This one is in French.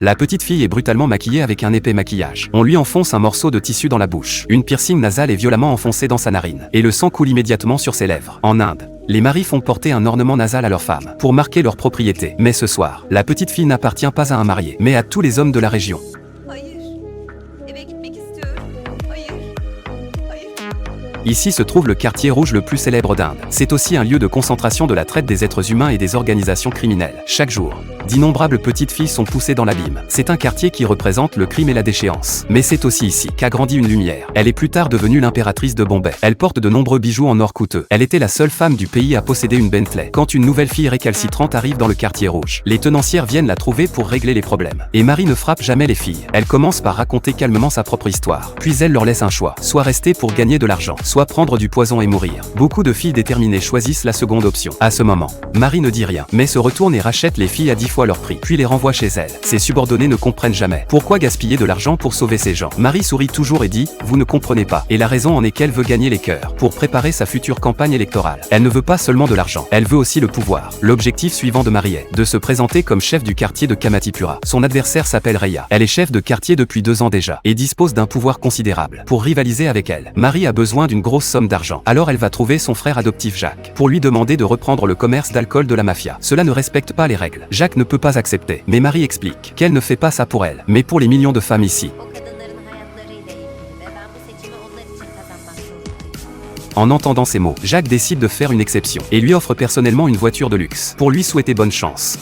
La petite fille est brutalement maquillée avec un épais maquillage. On lui enfonce un morceau de tissu dans la bouche. Une piercing nasale est violemment enfoncée dans sa narine. Et le sang coule immédiatement sur ses lèvres. En Inde, les maris font porter un ornement nasal à leur femme pour marquer leur propriété. Mais ce soir, la petite fille n'appartient pas à un marié, mais à tous les hommes de la région. Ici se trouve le quartier rouge le plus célèbre d'Inde. C'est aussi un lieu de concentration de la traite des êtres humains et des organisations criminelles. Chaque jour, d'innombrables petites filles sont poussées dans l'abîme. C'est un quartier qui représente le crime et la déchéance. Mais c'est aussi ici qu'a grandi une lumière. Elle est plus tard devenue l'impératrice de Bombay. Elle porte de nombreux bijoux en or coûteux. Elle était la seule femme du pays à posséder une Bentley. Quand une nouvelle fille récalcitrante arrive dans le quartier rouge, les tenancières viennent la trouver pour régler les problèmes. Et Marie ne frappe jamais les filles. Elle commence par raconter calmement sa propre histoire. Puis elle leur laisse un choix. Soit rester pour gagner de l'argent, soit prendre du poison et mourir. Beaucoup de filles déterminées choisissent la seconde option. À ce moment, Marie ne dit rien, mais se retourne et rachète les filles à 10 fois leur prix, puis les renvoie chez elle. Ses subordonnés ne comprennent jamais. Pourquoi gaspiller de l'argent pour sauver ces gens? Marie sourit toujours et dit, vous ne comprenez pas. Et la raison en est qu'elle veut gagner les cœurs, pour préparer sa future campagne électorale. Elle ne veut pas seulement de l'argent, elle veut aussi le pouvoir. L'objectif suivant de Marie est de se présenter comme chef du quartier de Kamatipura. Son adversaire s'appelle Reya. Elle est chef de quartier depuis 2 ans déjà, et dispose d'un pouvoir considérable. Pour rivaliser avec elle, Marie a besoin d'une grosse somme d'argent. Alors elle va trouver son frère adoptif Jacques, pour lui demander de reprendre le commerce d'alcool de la mafia. Cela ne respecte pas les règles. Jacques ne peut pas accepter, mais Marie explique qu'elle ne fait pas ça pour elle, mais pour les millions de femmes ici. En entendant ces mots, Jacques décide de faire une exception, et lui offre personnellement une voiture de luxe, pour lui souhaiter bonne chance.